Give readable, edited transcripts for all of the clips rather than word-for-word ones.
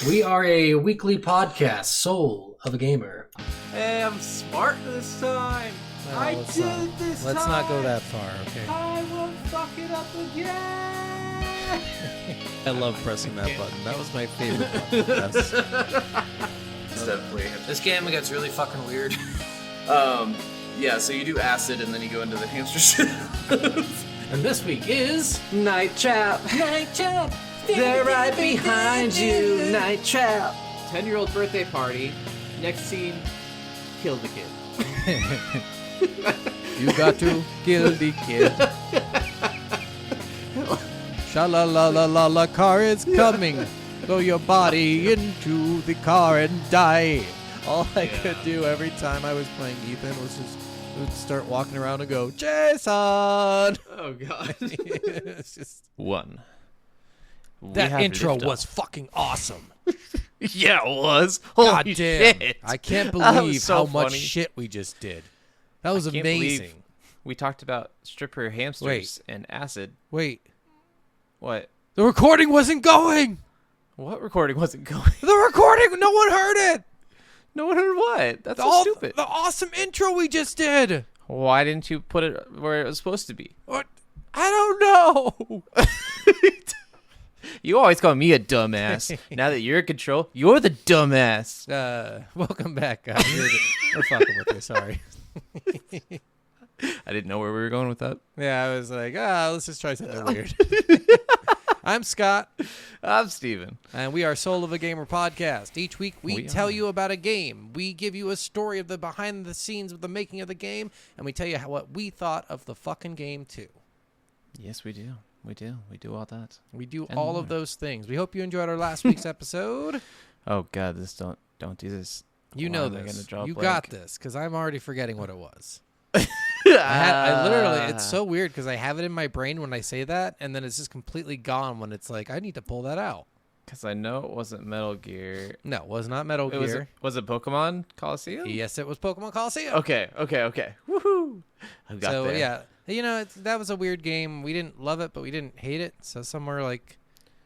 We are a weekly podcast, Soul of a Gamer. Hey, I'm smart this time. Let's not go that far, okay? I won't fuck it up again. I love pressing that button. That was my favorite button. That's Definitely. This game gets really fucking weird. Yeah, so you do acid and then you go into the hamster shit. And this week is... Night Trap. Night Trap! They're right behind you. Night Trap. 10-year-old birthday party. Next scene, kill the kid. You got to kill the kid. Sha-la-la-la-la-la, car is coming. Throw your body into the car and die. All I could do every time I was playing Ethan was just would start walking around and go, Jason! Oh, God. It's just... One. That intro was fucking awesome. Yeah, it was. God Holy damn. shit. I can't That was believe so how much funny. shit we just did. That was I can't believe amazing. We talked about stripper hamsters and acid. Wait, What? the recording wasn't going. What recording wasn't going? The recording, no one heard it. No one heard what? That's so stupid. The awesome intro we just did. Why didn't you put it where it was supposed to be? What? I don't know. You always call me a dumbass. Now that you're in control, you're the dumbass. Welcome back, guys. We're fucking with you. Sorry. I didn't know where we were going with that. Yeah, I was like, let's just try something weird. I'm Scott, I'm Steven. and we are Soul of a Gamer podcast. Each week, we We tell are. you about a game. We give you a story of the behind the scenes of the making of the game, and we tell you what we thought of the fucking game too. Yes, we do. We do. We do all that. We do And all more. of those things. We hope you enjoyed our last week's episode. Oh God, this don't do this. You Why know am I gonna this. draw a You blank? got this, because I'm already forgetting what it was. I literally, it's so weird because I have it in my brain when I say that, and then it's just completely gone when it's like, I need to pull that out. Because I know it wasn't Metal Gear. No, it was not Metal It Gear. was it Pokemon Coliseum? Yes, it was Pokemon Coliseum. Okay. Woohoo! I got So, there. yeah, that was a weird game. We didn't love it, but we didn't hate it. So somewhere like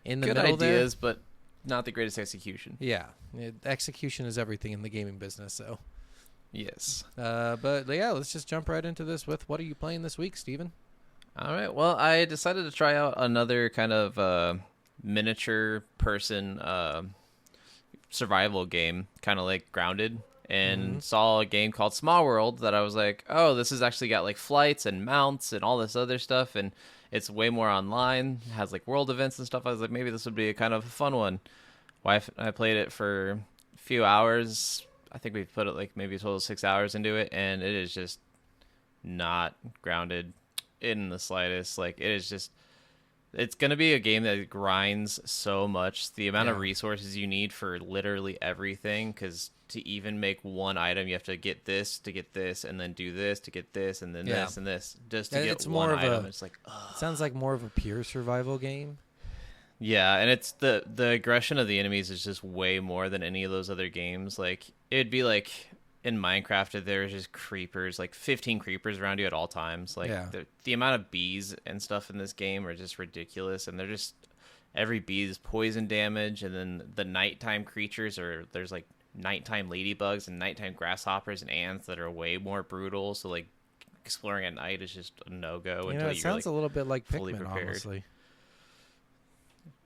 in the Good middle ideas, but not the greatest execution. there. Yeah, execution is everything in the gaming business. So, Yes. but yeah, let's just jump right into this with what are you playing this week, Steven? All right. Well, I decided to try out another kind of miniature person survival game, kind of like Grounded, and saw a game called Small World that I was like, oh, this has actually got like flights and mounts and all this other stuff, and it's way more online. It has like world events and stuff. I was like, maybe this would be a kind of a fun one. Wife and I played it for a few hours. I think we put it like maybe a total of 6 hours into it, and it is just not Grounded in the slightest. Like, it is just, it's going to be a game that grinds so much. The amount of Yeah. resources you need for literally everything, because to even make one item, you have to get this, and then do this to get this, and then Yeah. this and this, just to Yeah, get it's one more of item. a- It's like, ugh. It sounds like more of a pure survival game. Yeah, and it's the aggression of the enemies is just way more than any of those other games. Like, it'd be like in Minecraft, if there's just creepers, like 15 creepers around you at all times. Like, Yeah. the amount of bees and stuff in this game are just ridiculous, and they're just, every bee is poison damage, and then the nighttime creatures there's like nighttime ladybugs and nighttime grasshoppers and ants that are way more brutal. So like exploring at night is just a no-go until It you're sounds like, a little bit like fully Pikmin, prepared. honestly.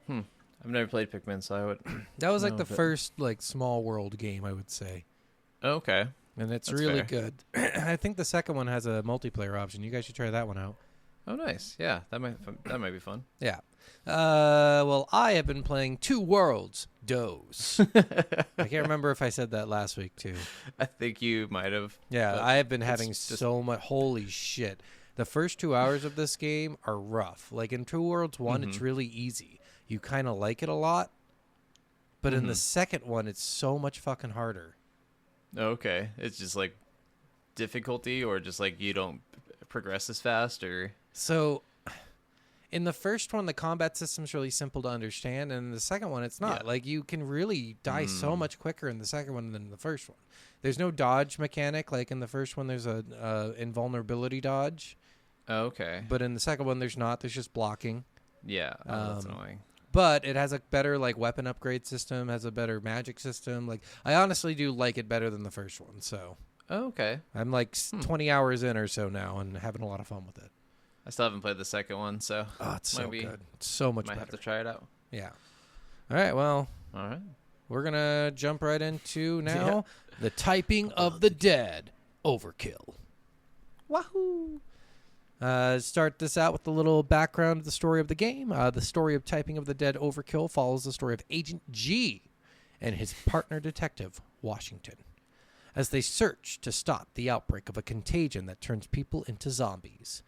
I've never played Pikmin, so I would. That was like No, the but- first like small world game, I would say. Okay. And it's That's really fair. good. I think the second one has a multiplayer option. You guys should try that one out. Oh, nice. Yeah, that might be fun. Yeah. Well, I have been playing Two Worlds, Dose. I can't remember if I said that last week, too. I think you might have. Yeah, but I have been having just- so much. Holy shit. The first 2 hours of this game are rough. Like in Two Worlds 1, it's really easy. You kind of like it a lot. But in the second one, it's so much fucking harder. Okay, it's just like difficulty, or just like you don't progress as fast, or So, in the first one, the combat system's really simple to understand, and in the second one, it's not. Yeah. Like, you can really die so much quicker in the second one than the first one. There's no dodge mechanic. Like, in the first one, there's a invulnerability dodge, okay. but in the second one, there's not. There's just blocking. Yeah, that's annoying. but it has a better like weapon upgrade system, has a better magic system. Like I honestly do like it better than the first one. So Okay. I'm like 20 hours in or so now and having a lot of fun with it. I still haven't played the second one, so Oh, it's so Might be- good. It's so much might better. have to try it out. Yeah. All right. Well, All right. we're going to jump right into now the typing of the dead. Overkill. Wahoo! Start this out with a little background of the story of the game. The story of Typing of the Dead Overkill follows the story of Agent G and his partner detective, Washington, as they search to stop the outbreak of a contagion that turns people into zombies.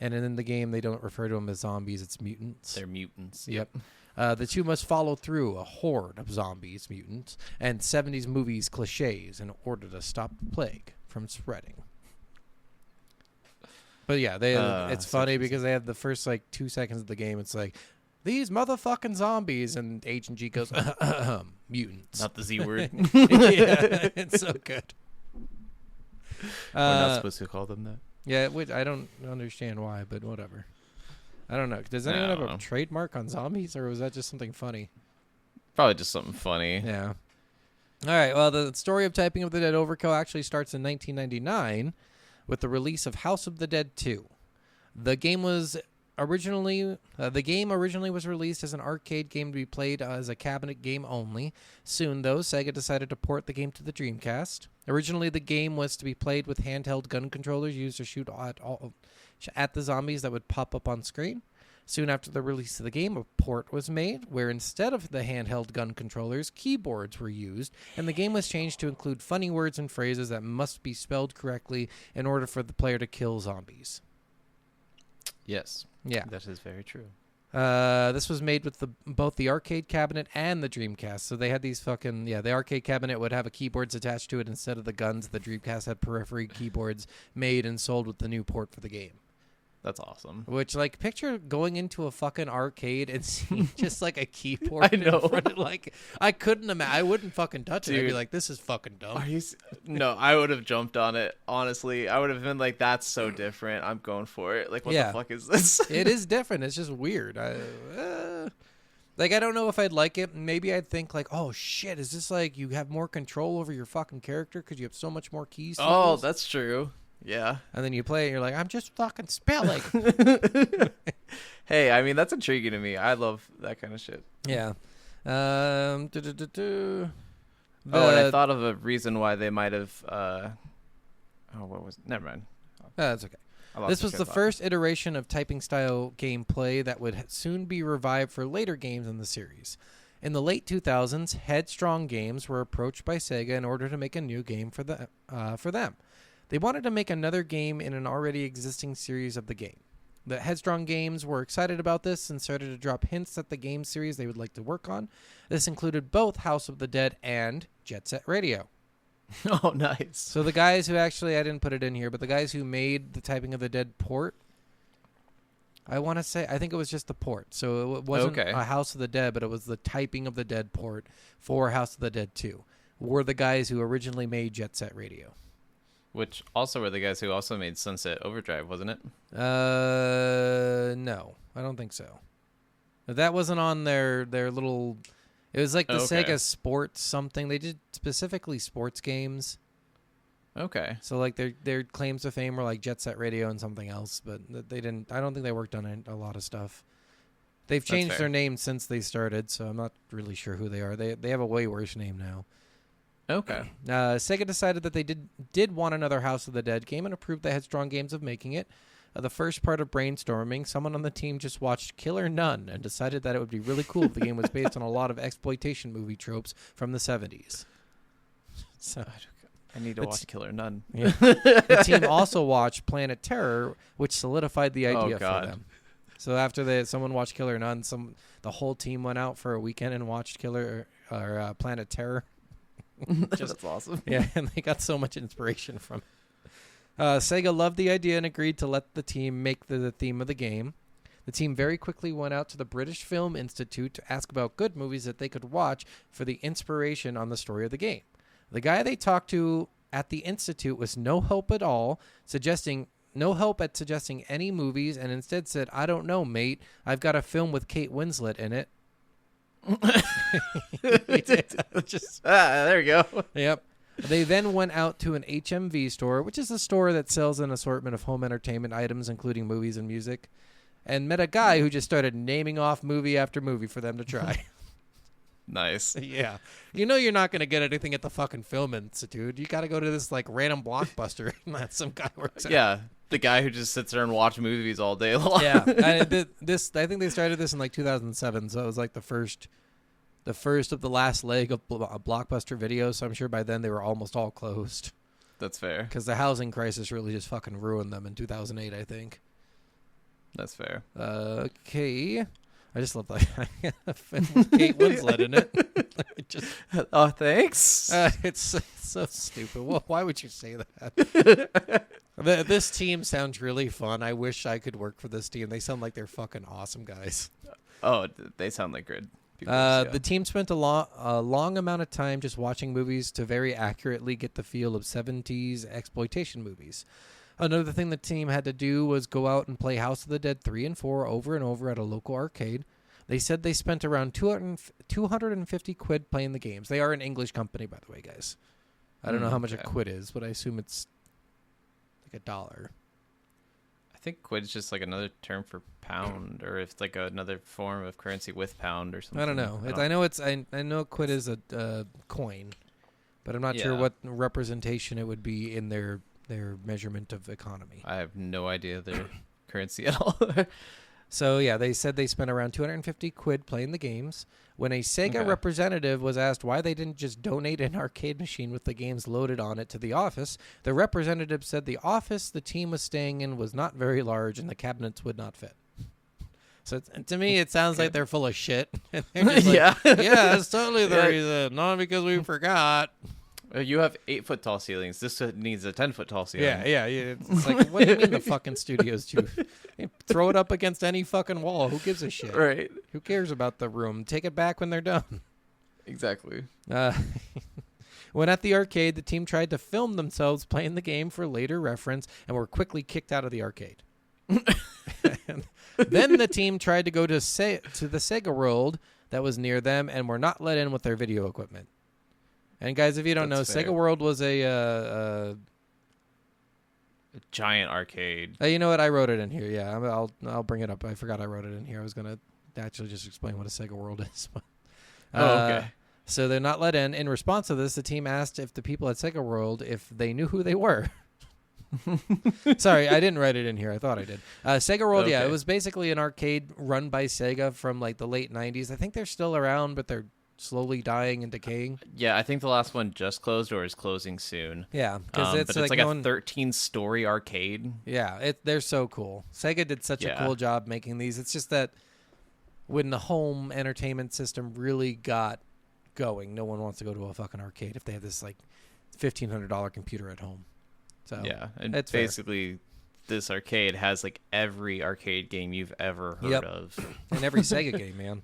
And in the game, they don't refer to them as zombies, it's mutants. They're mutants. Yep. The two must follow through a horde of zombies, mutants, and 70s movies cliches in order to stop the plague from spreading. But yeah, it's funny because they have the first like 2 seconds of the game. It's like, these motherfucking zombies. And Agent G goes, mutants. Not the Z word. Yeah, it's so good. We're not supposed to call them that. Yeah, which I don't understand why, but whatever. I don't know. Does anyone have a trademark on zombies, or was that just something funny? Probably just something funny. Yeah. All right. Well, the story of Typing of the Dead Overkill actually starts in 1999 with the release of House of the Dead 2. The game originally was released as an arcade game to be played as a cabinet game only. Soon, though, Sega decided to port the game to the Dreamcast. Originally, the game was to be played with handheld gun controllers used to shoot at the zombies that would pop up on screen. Soon after the release of the game, a port was made where instead of the handheld gun controllers, keyboards were used, and the game was changed to include funny words and phrases that must be spelled correctly in order for the player to kill zombies. Yes. Yeah. That is very true. This was made with both the arcade cabinet and the Dreamcast. So they had these the arcade cabinet would have a keyboards attached to it instead of the guns. The Dreamcast had periphery keyboards made and sold with the new port for the game. That's awesome. Which, like, picture going into a fucking arcade and seeing just, like, a keyboard I know. in front of, like, I couldn't imagine. I wouldn't fucking touch it. I'd be Dude. like, this is fucking dumb. Are you? No, I would have jumped on it. Honestly, I would have been like, "That's so different. I'm going for it." Like, what Yeah. the fuck is this? It is different. It's just weird. Like, I don't know if I'd like it. Maybe I'd think, like, oh, shit, is this, like, you have more control over your fucking character because you have so much more keys to Oh, use? that's true. Yeah. And then you play it and you're like, I'm just fucking spelling. Hey, I mean, that's intriguing to me. I love that kind of shit. Yeah. Oh, and I thought of a reason why they might have. What was? Never mind. That's okay. I lost This my was train the of thought. first iteration of typing style gameplay that would soon be revived for later games in the series. In the late 2000s, Headstrong Games were approached by Sega in order to make a new game for them. They wanted to make another game in an already existing series of the game. The Headstrong Games were excited about this and started to drop hints at the game series they would like to work on. This included both House of the Dead and Jet Set Radio. Oh, nice. So the guys who actually, I didn't put it in here, but the guys who made the Typing of the Dead port, I think it was just the port. So it wasn't a House of the Dead, but it was the Typing of the Dead port for House of the Dead 2. Were the guys who originally made Jet Set Radio. Which also were the guys who also made Sunset Overdrive, wasn't it? No, I don't think so. That wasn't on their little. It was like the Sega Sports something. They did specifically sports games. Okay. So like their claims to fame were like Jet Set Radio and something else, but they didn't. I don't think they worked on a lot of stuff. They've changed their name since they started, so I'm not really sure who they are. They have a way worse name now. Okay. Sega decided that they did want another House of the Dead game and approved the Headstrong Games of making it. The first part of brainstorming, someone on the team just watched Killer Nun and decided that it would be really cool if the game was based on a lot of exploitation movie tropes from the 70s. So I need to watch Killer Nun. Yeah. The team also watched Planet Terror, which solidified the idea for them. So after someone watched Killer Nun, the whole team went out for a weekend and watched Planet Terror. That's awesome. Yeah, and they got so much inspiration from it. Sega loved the idea and agreed to let the team make the theme of the game. The team very quickly went out to the British Film Institute to ask about good movies that they could watch for the inspiration on the story of the game. The guy they talked to at the Institute was no help at suggesting any movies, and instead said, I don't know, mate. I've got a film with Kate Winslet in it. Just there we go. Yep. They then went out to an HMV store, which is a store that sells an assortment of home entertainment items, including movies and music, and met a guy who just started naming off movie after movie for them to try. Nice. Yeah. You know you're not going to get anything at the fucking Film Institute. You got to go to this, like, random Blockbuster that some guy works at. Yeah, the guy who just sits there and watches movies all day long. Yeah. I think they started this in, like, 2007, so it was, like, the first of the last leg of Blockbuster videos, so I'm sure by then they were almost all closed. That's fair. Because the housing crisis really just fucking ruined them in 2008, I think. That's fair. Okay. I just love that. Kate Winslet in it. Oh, thanks. It's so stupid. Well, why would you say that? This team sounds really fun. I wish I could work for this team. They sound like they're fucking awesome guys. Oh, they sound like good people. The team spent a long amount of time just watching movies to very accurately get the feel of 70s exploitation movies. Another thing the team had to do was go out and play House of the Dead 3 and 4 over and over at a local arcade. They said they spent around 250 quid playing the games. They are an English company, by the way, guys. I don't know how much a quid is, but I assume it's like $1. I think quid's just like another term for pound, or if it's like another form of currency with pound or something. I don't know. I know quid is a coin, but I'm not sure what representation it would be in their measurement of economy. I have no idea their currency at all. So, yeah, they said they spent around 250 quid playing the games. When a Sega representative was asked why they didn't just donate an arcade machine with the games loaded on it to the office, the representative said the office the team was staying in was not very large and the cabinets would not fit. So, to me, it sounds like they're full of shit. And they're just like, yeah, that's totally the reason. Not because we forgot. You have 8-foot tall ceilings. This needs a 10-foot tall ceiling. Yeah. It's like, what do you mean the fucking studios do? Throw it up against any fucking wall. Who gives a shit? Right. Who cares about the room? Take it back when they're done. Exactly. When at the arcade, the team tried to film themselves playing the game for later reference and were quickly kicked out of the arcade. Then the team tried to go to the Sega World that was near them and were not let in with their video equipment. And guys, if you don't know, Sega World was a giant arcade. You know what? I wrote it in here. Yeah, I'll bring it up. I forgot I wrote it in here. I was gonna actually just explain what a Sega World is. Okay. So they're not let in. In response to this, the team asked if the people at Sega World if they knew who they were. Sorry, I didn't write it in here. I thought I did. Sega World, yeah, it was basically an arcade run by Sega from like the late 90s. I think they're still around, but they're slowly dying and decaying. Yeah, I think the last one just closed or is closing soon. Yeah, because it's like a 13-story arcade. Yeah, they're so cool. Sega did such a cool job making these. It's just that when the home entertainment system really got going, no one wants to go to a fucking arcade if they have this like $1,500 computer at home. So yeah, and it's basically this arcade has like every arcade game you've ever heard of, and every Sega game, man.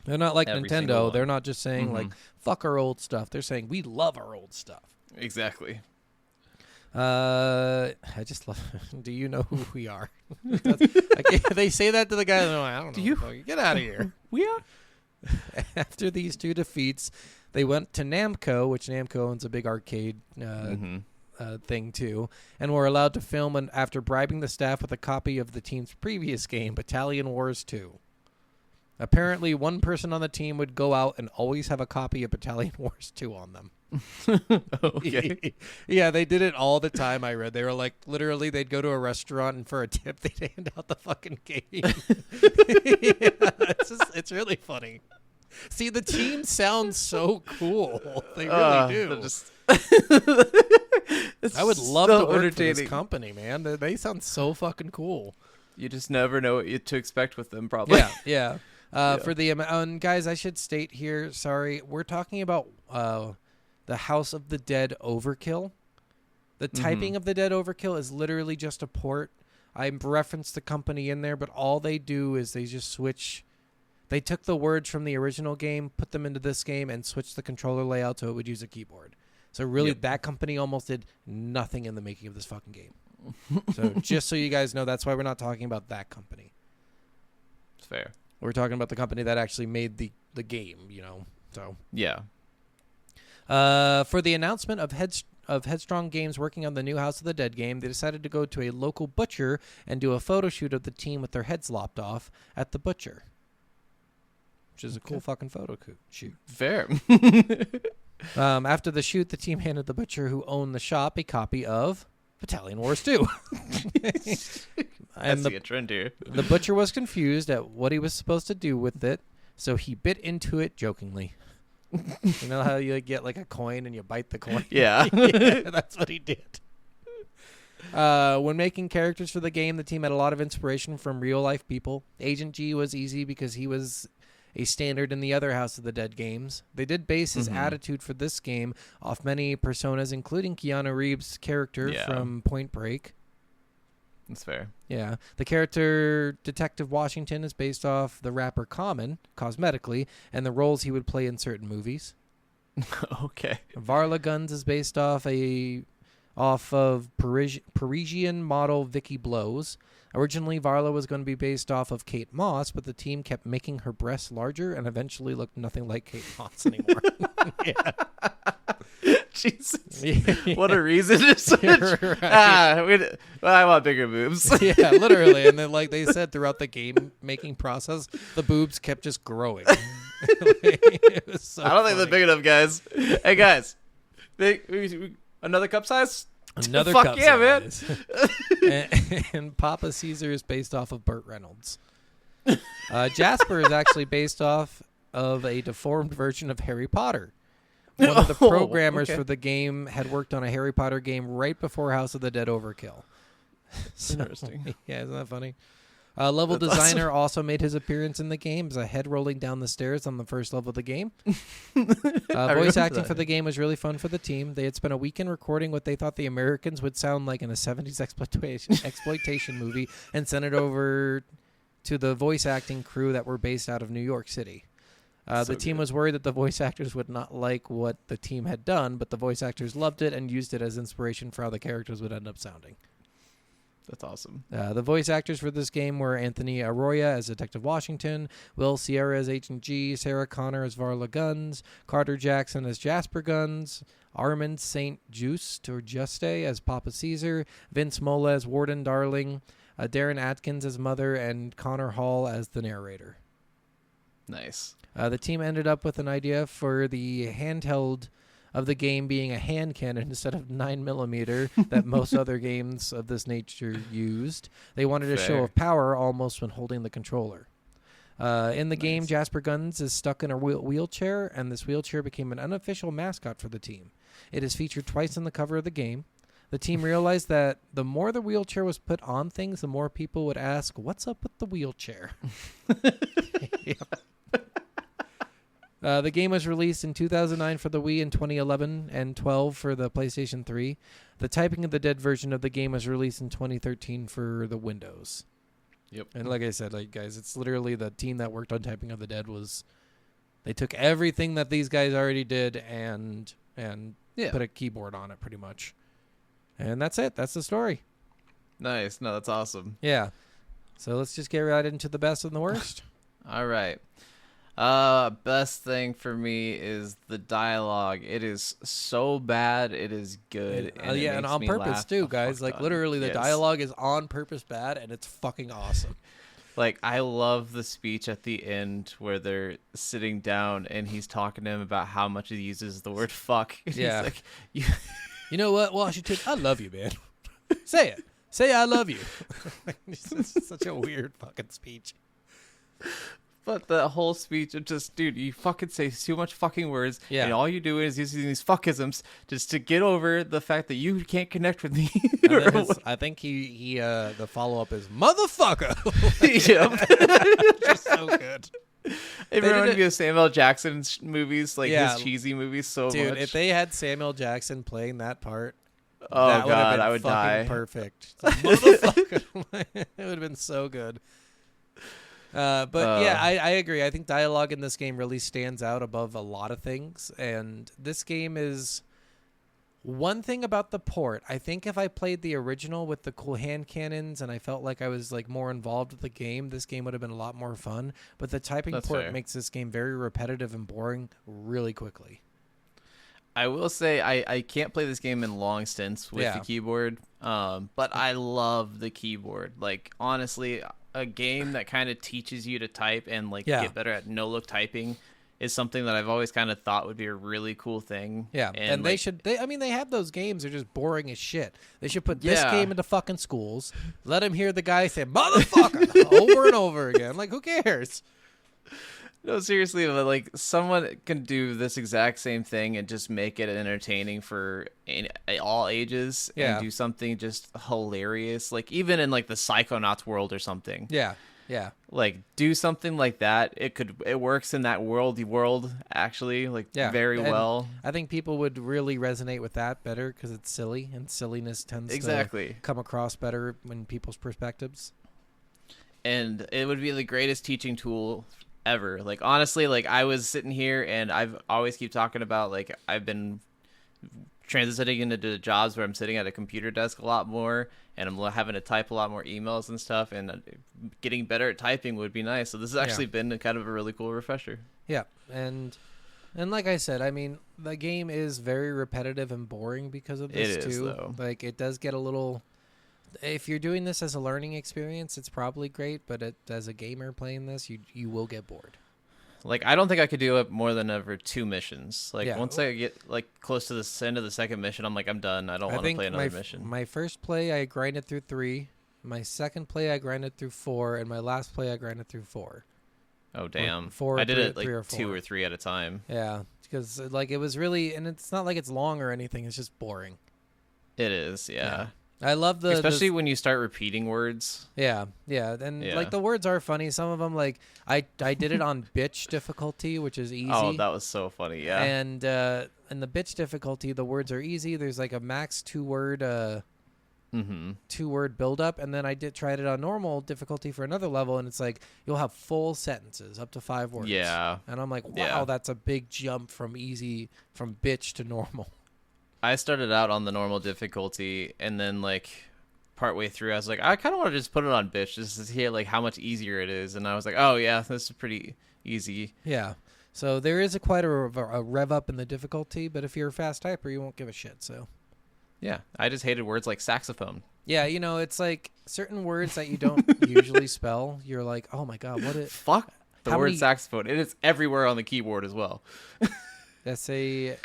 They're not like Nintendo. They're not just saying like fuck our old stuff. They're saying we love our old stuff. Exactly. I just love. Do you know who we are? They say that to the guy. Like, I don't know. Do you get out of here? We are. After these two defeats, they went to Namco, which Namco owns a big arcade thing too, and were allowed to film. And after bribing the staff with a copy of the team's previous game, Battalion Wars 2. Apparently, one person on the team would go out and always have a copy of Battalion Wars 2 on them. Okay. Yeah, they did it all the time, I read. They were like, literally, they'd go to a restaurant and for a tip, they'd hand out the fucking game. It's really funny. See, the team sounds so cool. They really do. I would love to work for this company, man. They sound so fucking cool. You just never know what to expect with them, probably. Yeah. For the amount, guys, I should state here, sorry, we're talking about the House of the Dead Overkill. The typing of the Dead Overkill is literally just a port. I referenced the company in there, but all they do is they just switch. They took the words from the original game, put them into this game, and switched the controller layout so it would use a keyboard. So really, that company almost did nothing in the making of this fucking game. So just so you guys know, that's why we're not talking about that company. It's fair. We're talking about the company that actually made the game, you know. So Yeah. for the announcement of Headstrong Games working on the new House of the Dead game, they decided to go to a local butcher and do a photo shoot of the team with their heads lopped off at the butcher, which is a cool fucking photo shoot. Fair. After the shoot, the team handed the butcher who owned the shop a copy of Battalion Wars 2. I see a trend here. The butcher was confused at what he was supposed to do with it, so he bit into it jokingly. You know how you get like a coin and you bite the coin? Yeah. Yeah, that's what he did. When making characters for the game, the team had a lot of inspiration from real-life people. Agent G was easy because he was a standard in the other House of the Dead games. They did base his attitude for this game off many personas, including Keanu Reeves' character from Point Break. That's fair. Yeah. The character Detective Washington is based off the rapper Common, cosmetically, and the roles he would play in certain movies. Okay. Varla Guns is based off of Parisian model Vicky Blows. Originally, Varla was going to be based off of Kate Moss, but the team kept making her breasts larger and eventually looked nothing like Kate Moss anymore. Yeah. Jesus. Yeah. What a reason to switch. Right. I want bigger boobs. Yeah, literally. And then, like they said, throughout the game making process, the boobs kept just growing. It was so I don't think funny. they're big enough, guys. Hey, guys. Another cup size? Another Fuck cup yeah, size. And Papa Caesar is based off of Burt Reynolds. Jasper is actually based off of a deformed version of Harry Potter. One of the programmers for the game had worked on a Harry Potter game right before House of the Dead Overkill. Interesting. Yeah, isn't that funny? Level That's designer also made his appearance in the game as a head rolling down the stairs on the first level of the game. Voice acting for the game was really fun for the team. They had spent a weekend recording what they thought the Americans would sound like in a 70s exploitation movie and sent it over to the voice acting crew that were based out of New York City. The team was worried that the voice actors would not like what the team had done, but the voice actors loved it and used it as inspiration for how the characters would end up sounding. That's awesome. The voice actors for this game were Anthony Arroyo as Detective Washington, Will Sierra as Agent G, Sarah Connor as Varla Guns, Carter Jackson as Jasper Guns, Armand St. Just as Papa Caesar, Vince Mola as Warden Darling, Darren Atkins as Mother, and Connor Hall as the narrator. Nice. The team ended up with an idea for the handheld of the game being a hand cannon instead of 9mm that most other games of this nature used. They wanted a show Fair. of power almost when holding the controller. In the game, Jasper Guns is stuck in a wheelchair, and this wheelchair became an unofficial mascot for the team. It is featured twice on the cover of the game. The team realized that the more the wheelchair was put on things, the more people would ask, "What's up with the wheelchair?" The game was released in 2009 for the Wii, in 2011 and 12 for the PlayStation 3. The Typing of the Dead version of the game was released in 2013 for the Windows. Yep. And like I said, like guys, it's literally the team that worked on Typing of the Dead they took everything that these guys already did and put a keyboard on it pretty much. And that's it. That's the story. Nice. No, that's awesome. Yeah. So let's just get right into the best and the worst. All right. Best thing for me is the dialogue. It is so bad, it is good. And it and makes on me purpose laugh too, a guys. fuck Like ton. literally, the Yes. dialogue is on purpose bad, and it's fucking awesome. Like, I love the speech at the end where they're sitting down and he's talking to him about how much he uses the word fuck. And Yeah. He's like, You know what, Washington? I love you, man. Say it. Say I love you. It's such a weird fucking speech. But the whole speech of just, dude, you fucking say too much fucking words. Yeah. And all you do is using these fuckisms just to get over the fact that you can't connect with me. And then I think he the follow up is motherfucker. Yep. Just so good. It reminded me of Samuel L. Jackson's movies, like Yeah. his cheesy movies, so Dude, much. if they had Samuel Jackson playing that part, Oh that would have god, been I would fucking die. perfect. It's like, motherfucker. It would have been so good. But yeah, I agree. I think dialogue in this game really stands out above a lot of things, and this game is One thing about the port, I think if I played the original with the cool hand cannons and I felt like I was like more involved with the game, this game would have been a lot more fun. But the typing That's port fair. makes this game very repetitive and boring really quickly. I will say I can't play this game in long stints with the keyboard, but I love the keyboard. Like, honestly, a game that kind of teaches you to type and like get better at no-look typing is something that I've always kind of thought would be a really cool thing. Yeah, and like, they have those games. They're just boring as shit. They should put this game into fucking schools. Let him hear the guy say, motherfucker, over and over again. Like, who cares? No, seriously, but like someone can do this exact same thing and just make it entertaining for all ages and do something just hilarious. Like even in like the Psychonauts world or something. Yeah. Yeah. Like do something like that. It works in that world actually very well. I think people would really resonate with that better because it's silly and silliness tends to come across better in people's perspectives. And it would be the greatest teaching tool ever. Like honestly, like I was sitting here and I've always keep talking about like I've been transitioning into jobs where I'm sitting at a computer desk a lot more and I'm having to type a lot more emails and stuff, and getting better at typing would be nice. So this has actually been kind of a really cool refresher. Yeah, and like I said, I mean, the game is very repetitive and boring because of this too. Though. Like it does get a little. If you're doing this as a learning experience, it's probably great, but as a gamer playing this, you will get bored. Like, I don't think I could do it more than ever 2 missions. Like, once I get, like, close to the end of the second mission, I'm like, I'm done. I don't want to play another mission. My first play, I grinded through 3. My second play, I grinded through 4. And my last play, I grinded through 4. Oh, damn. 4 I did it, like, 3 or 4. 2 or 3 at a time. Yeah, because, like, it was really... And it's not like it's long or anything. It's just boring. It is, yeah. I love especially when you start repeating words. Yeah, and like the words are funny. Some of them, like I did it on bitch difficulty, which is easy. Oh, that was so funny. Yeah. And in the bitch difficulty, the words are easy. There's like a max 2-word 2-word build up, and then I tried it on normal difficulty for another level, and it's like you'll have full sentences up to 5 words. Yeah. And I'm like, wow, that's a big jump from bitch to normal. I started out on the normal difficulty, and then like partway through, I was like, I kind of want to just put it on bitch just to hear like how much easier it is. And I was like, oh yeah, this is pretty easy. Yeah. So there is quite a rev up in the difficulty, but if you're a fast typer, you won't give a shit. So. Yeah, I just hated words like saxophone. Yeah, it's like certain words that you don't usually spell. You're like, oh my god, what is? Fuck the word saxophone. It is everywhere on the keyboard as well. SAXOF.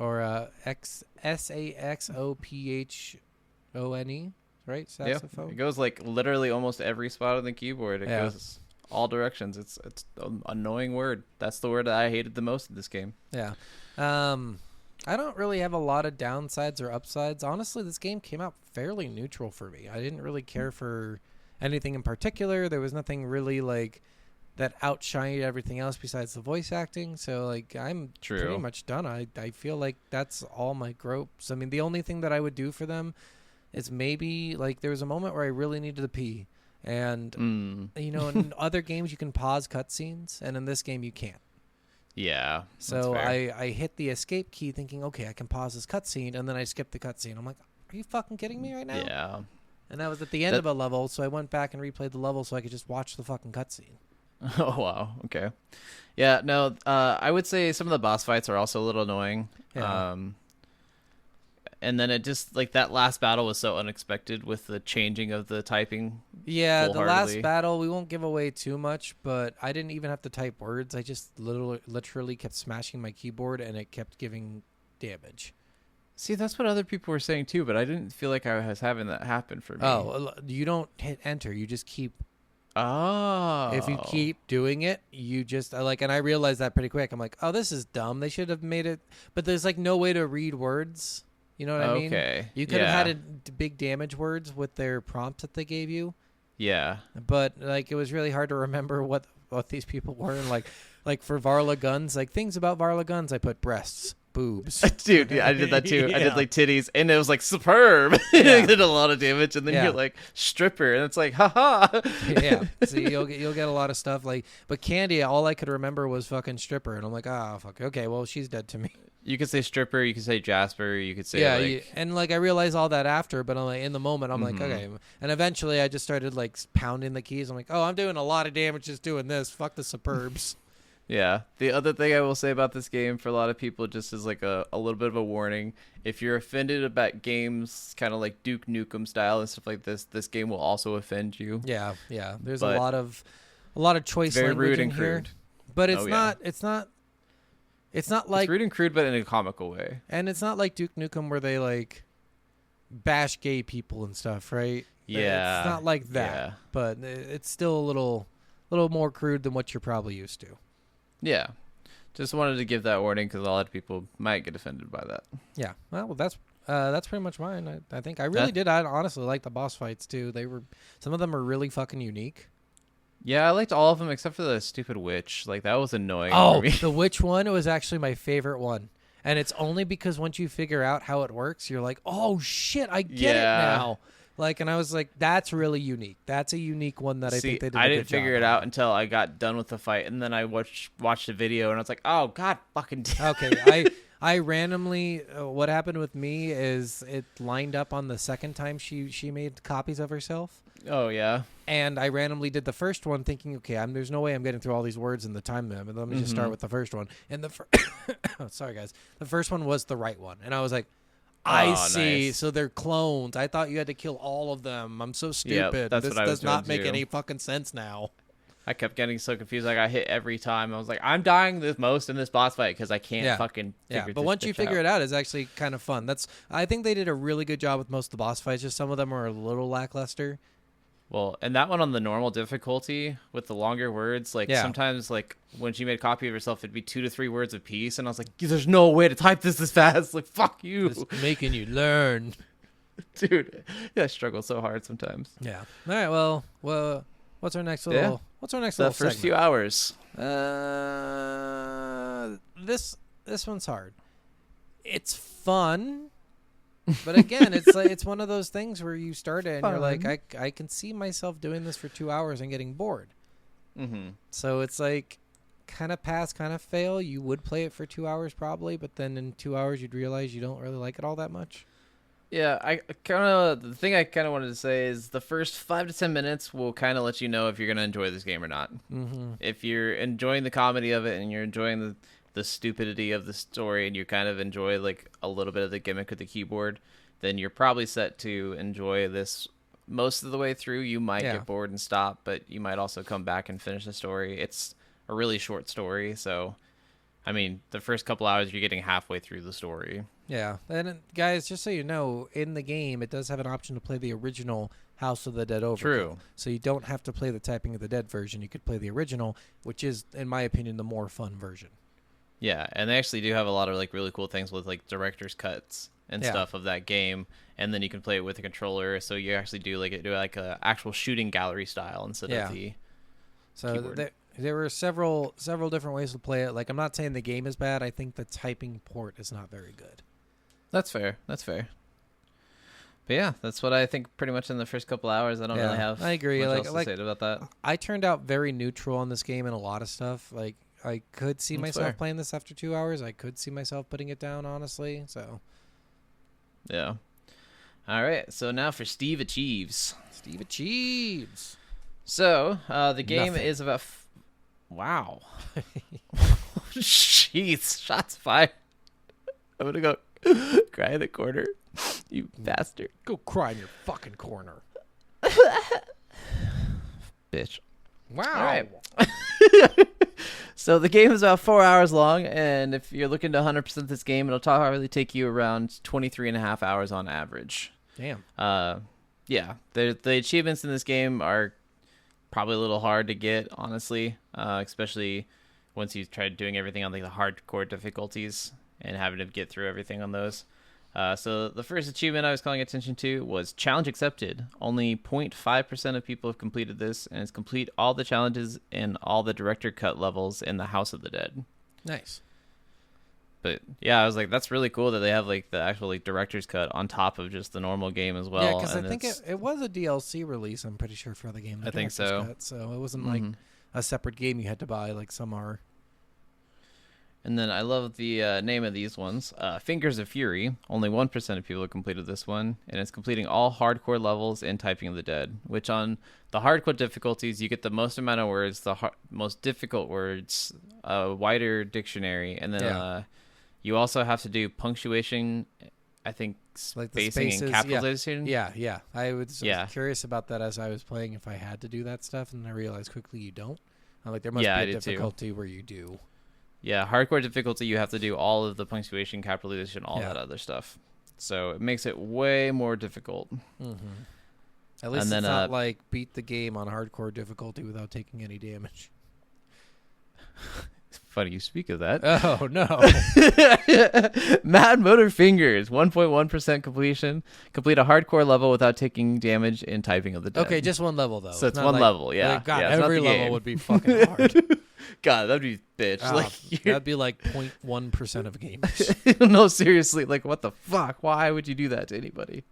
Or SAXOPHONE, right? Saxophone. Yeah, it goes like literally almost every spot on the keyboard. It goes all directions. It's an annoying word. That's the word that I hated the most in this game. Yeah. I don't really have a lot of downsides or upsides. Honestly, this game came out fairly neutral for me. I didn't really care for anything in particular. There was nothing really like that outshined everything else besides the voice acting. So like I'm pretty much done. I feel like that's all my gropes. I mean, the only thing that I would do for them is maybe like there was a moment where I really needed to pee, and in other games you can pause cutscenes, and in this game you can't. Yeah. So I hit the escape key thinking, okay, I can pause this cutscene, and then I skipped the cutscene. I'm like, are you fucking kidding me right now? Yeah. And that was at the end of a level, so I went back and replayed the level so I could just watch the fucking cutscene. Oh, wow. Okay. Yeah, no, I would say some of the boss fights are also a little annoying. Yeah. And then it just, like, that last battle was so unexpected with the changing of the typing. Yeah, the last battle, we won't give away too much, but I didn't even have to type words. I just literally kept smashing my keyboard, and it kept giving damage. See, that's what other people were saying, too, but I didn't feel like I was having that happen for me. Oh, you don't hit enter. You just keep... Oh. If you keep doing it, you just like, and I realized that pretty quick. I'm like, oh, this is dumb. They should have made it, but there's like no way to read words. You know what I mean? Okay. You could have had big damage words with their prompts that they gave you. Yeah. But like, it was really hard to remember what these people were. And like for Varla guns, like things about Varla guns, I put breasts, boobs. Dude, yeah, I did that too. I did like titties, and it was like superb. It did a lot of damage, and then you're like stripper, and it's like haha. Yeah, so you'll get a lot of stuff like. But Candy, all I could remember was fucking stripper, and I'm like, oh fuck, okay, well she's dead to me. You could say stripper, you could say Jasper, you could say and like I realized all that after, but I'm like, in the moment I'm like, Mm-hmm. okay. And eventually I just started like pounding the keys. I'm like, oh, I'm doing a lot of damage just doing this. Fuck the superbs. Yeah. The other thing I will say about this game for a lot of people, just as like a little bit of a warning, if you're offended about games kind of like Duke Nukem style and stuff like this game will also offend you. Yeah. There's But a lot of choice very language rude in and here, crude. but it's Oh, yeah. not. It's not like, It's rude and crude, but in a comical way. and it's not like Duke Nukem where they like bash gay people and stuff, right? Yeah. It's not like that, Yeah. but it's still a little more crude than what you're probably used to. Yeah. Just wanted to give that warning because a lot of people might get offended by that. Yeah, well, that's pretty much mine. I think I really did. I honestly like the boss fights too. Some of them are really fucking unique. Yeah, I liked all of them except for the stupid witch. Like, that was annoying Oh, for me. the witch one was actually my favorite one. And it's only because once you figure out how it works, you're like, oh, shit, I get it Yeah. now. Like, and I was like, that's really unique. That's a unique one that I think they did I a didn't good job figure it on. out until I got done with the fight, and then I watched the video, and I was like, oh, God fucking damn. Okay, I randomly, what happened with me is it lined up on the second time she made copies of herself. Oh, yeah. And I randomly did the first one thinking, okay, there's no way I'm getting through all these words in the time limit. Let me just start with the first one. And sorry, guys. The first one was the right one. And I was like, I see. Nice. So they're clones. I thought you had to kill all of them. I'm so stupid. that's This what I was does not doing make too. any fucking sense now. I kept getting so confused. I got hit every time. I was like, I'm dying the most in this boss fight because I can't fucking figure Yeah, but once you figure out. it out, it's actually kind of fun. I think they did a really good job with most of the boss fights. Just some of them are a little lackluster. Well, and that one on the normal difficulty with the longer words, like sometimes like when she made a copy of herself, it'd be 2 to 3 words a piece, and I was like, there's no way to type this fast. Like, fuck you. Just making you learn. Dude. Yeah, I struggle so hard sometimes. Yeah. All right. Well, what's our next little? What's our next The little first segment? few hours. This one's hard. It's fun, but again, it's one of those things where you start it and you're like, I can see myself doing this for 2 hours and getting bored. Mm-hmm. So it's like kind of pass, kind of fail. You would play it for 2 hours probably, but then in 2 hours you'd realize you don't really like it all that much. Yeah, the thing I kind of wanted to say is the first 5 to 10 minutes will kind of let you know if you're going to enjoy this game or not. Mm-hmm. If you're enjoying the comedy of it and you're enjoying the stupidity of the story and you kind of enjoy like a little bit of the gimmick of the keyboard, then you're probably set to enjoy this most of the way through. You might get bored and stop, but you might also come back and finish the story. It's a really short story, so I mean, the first couple hours you're getting halfway through the story. Yeah, and guys, just so you know, in the game it does have an option to play the original House of the Dead Overkill. True. So you don't have to play the Typing of the Dead version. You could play the original, which is, in my opinion, the more fun version. Yeah, and they actually do have a lot of like really cool things with like director's cuts and stuff of that game, and then you can play it with a controller, so you actually do like a actual shooting gallery style instead of the keyboard. There were several different ways to play it. Like, I'm not saying the game is bad. I think the typing port is not very good. That's fair. But yeah, that's what I think pretty much in the first couple hours. I don't really have I agree. much else to say about that. I turned out very neutral on this game and a lot of stuff. Like, I could see That's myself fair. playing this after 2 hours. I could see myself putting it down, honestly. So, Yeah. All right, so now for Steve Achieves. Steve Achieves. So, the game Nothing. is about... Wow. Jeez, shots fired. I'm going to go cry in the corner. You bastard. Go cry in your fucking corner. Bitch. Wow. All right. So the game is about 4 hours long, and if you're looking to 100% this game, it'll probably take you around 23 and a half hours on average. Damn. Yeah, the achievements in this game are probably a little hard to get, honestly, especially once you try doing everything on like the hardcore difficulties and having to get through everything on those. So the first achievement I was calling attention to was challenge accepted. Only 0.5% of people have completed this, and it's complete all the challenges in all the director cut levels in the House of the Dead. Nice. But yeah, I was like, that's really cool that they have like the actual like director's cut on top of just the normal game as well. Yeah, because I and think it was a DLC release, I'm pretty sure, for the game. The I think director's so. Cut, so it wasn't like a separate game you had to buy like some are. And then I love the name of these ones. Fingers of Fury. Only 1% of people have completed this one. And it's completing all hardcore levels in Typing of the Dead. Which on the hardcore difficulties, you get the most amount of words, the most difficult words, a wider dictionary. And then you also have to do punctuation, I think, Like the spacing spaces, and capitalization. Yeah. I was curious about that as I was playing, if I had to do that stuff, and I realized quickly you don't. I'm like, there must be a difficulty where you do. Yeah, hardcore difficulty, you have to do all of the punctuation, capitalization, all that other stuff. So it makes it way more difficult. Mm-hmm. At least it's not like beat the game on hardcore difficulty without taking any damage. Funny you speak of that. Oh, no. Mad Motor Fingers, 1.1% completion. Complete a hardcore level without taking damage in Typing of the Dead. Okay, just one level, though. So it's one level, yeah. God, yeah, every level would be fucking hard. God, that'd be bitch. That'd be like 0.1% of games. No, seriously, like what the fuck? Why would you do that to anybody?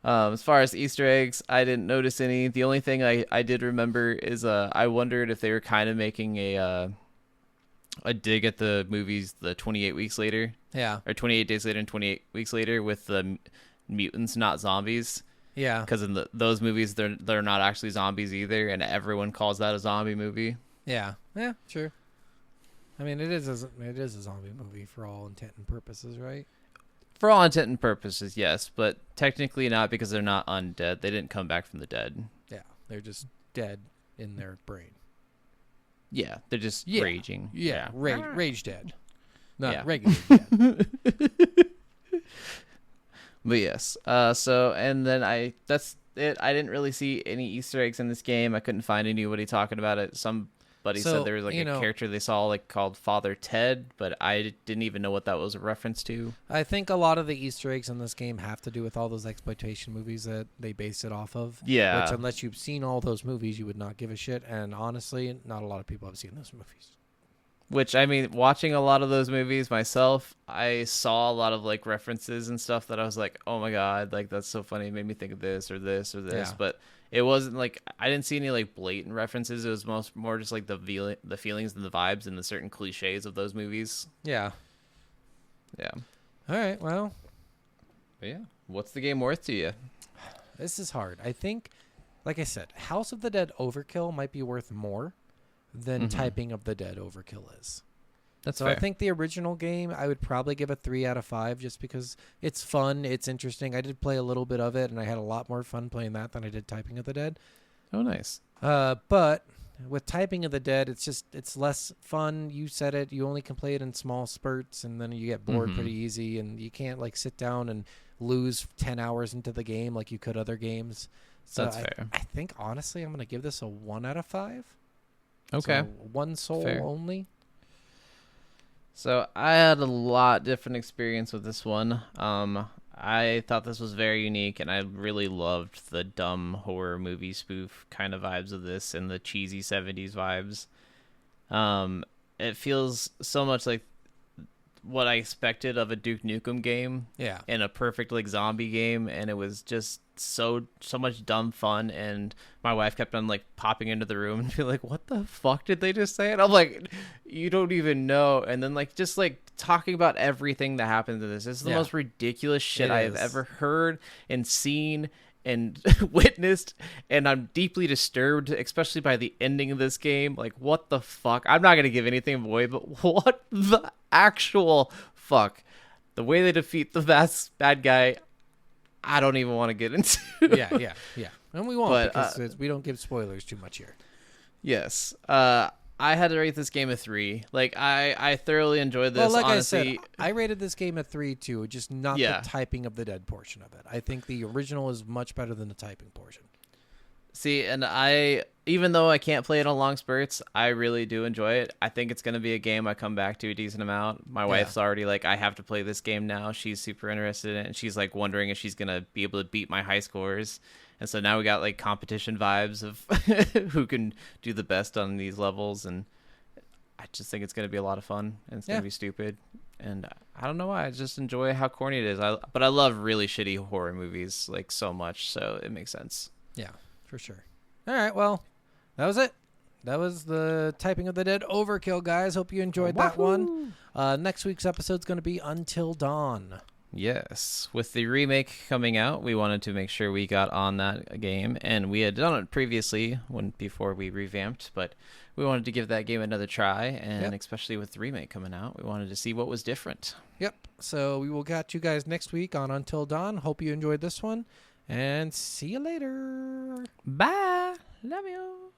As far as Easter eggs, I didn't notice any. The only thing I did remember is I wondered if they were kind of making a dig at the movies the 28 weeks later. Yeah. Or 28 days later and 28 weeks later with the mutants, not zombies. Yeah. Because in those movies, they're not actually zombies either, and everyone calls that a zombie movie. Yeah. Yeah, sure. I mean, it is a zombie movie for all intent and purposes, right? For all intent and purposes, yes, but technically not, because they're not undead. They didn't come back from the dead. Yeah, they're just dead in their brain. Yeah, they're just raging. Yeah, rage dead. Not Yeah. regular dead. But yes, and then that's it. I didn't really see any Easter eggs in this game. I couldn't find anybody talking about it. Somebody said there was like a character they saw like called Father Ted, but I didn't even know what that was a reference to. I think a lot of the Easter eggs in this game have to do with all those exploitation movies that they based it off of. Yeah. Which, unless you've seen all those movies, you would not give a shit. And honestly, not a lot of people have seen those movies. Which, I mean, watching a lot of those movies myself, I saw a lot of like references and stuff that I was like, oh my god, like that's so funny. It made me think of this or this or this. Yeah. But it wasn't like, I didn't see any like blatant references. It was more just like the feelings and the vibes and the certain cliches of those movies. Yeah. Yeah. All right, well. But yeah. What's the game worth to you? This is hard. I think, like I said, House of the Dead Overkill might be worth more than Typing of the Dead Overkill is. That's so fair. I think the original game, I would probably give a 3 out of 5 just because it's fun, it's interesting. I did play a little bit of it, and I had a lot more fun playing that than I did Typing of the Dead. Oh, nice. But with Typing of the Dead, it's less fun. You said it. You only can play it in small spurts, and then you get bored pretty easy, and you can't like sit down and lose 10 hours into the game like you could other games. So That's fair. I think, honestly, I'm going to give this a 1 out of 5. Okay. So 1 soul Fair. only. So I had a lot different experience with this one. I thought this was very unique, and I really loved the dumb horror movie spoof kind of vibes of this and the cheesy 70s vibes. It feels so much like what I expected of a Duke Nukem game. Yeah. In a perfect like zombie game, and it was just so much dumb fun. And my wife kept on like popping into the room and be like, what the fuck did they just say? And I'm like, you don't even know. And then like just like talking about everything that happened to this. This is the most ridiculous shit I have ever heard and seen and witnessed, and I'm deeply disturbed, especially by the ending of this game. Like, what the fuck? I'm not gonna give anything away, but what the actual fuck? The way they defeat the bad guy, I don't even want to get into. Yeah. And we won't, because we don't give spoilers too much here. Yes. I had to rate this game a 3. Like, I thoroughly enjoyed this. Well, like honestly. I said, I rated this game a 3 too, just not the Typing of the Dead portion of it. I think the original is much better than the typing portion. See, and even though I can't play it on long spurts, I really do enjoy it. I think it's going to be a game I come back to a decent amount. My wife's already like, I have to play this game now. She's super interested in it, and she's like wondering if she's going to be able to beat my high scores. And so now we got like competition vibes of who can do the best on these levels. And I just think it's going to be a lot of fun, and it's going to be stupid. And I don't know why. I just enjoy how corny it is. But I love really shitty horror movies like so much. So it makes sense. Yeah, for sure. All right. Well, that was it. that was the Typing of the Dead Overkill, guys. Hope you enjoyed that one. Next week's episode's going to be Until Dawn. Yes. With the remake coming out, we wanted to make sure we got on that game, and we had done it previously before we revamped, but we wanted to give that game another try, and especially with the remake coming out, we wanted to see what was different. Yep. So we will catch you guys next week on Until Dawn. Hope you enjoyed this one, and see you later. Bye. Love you.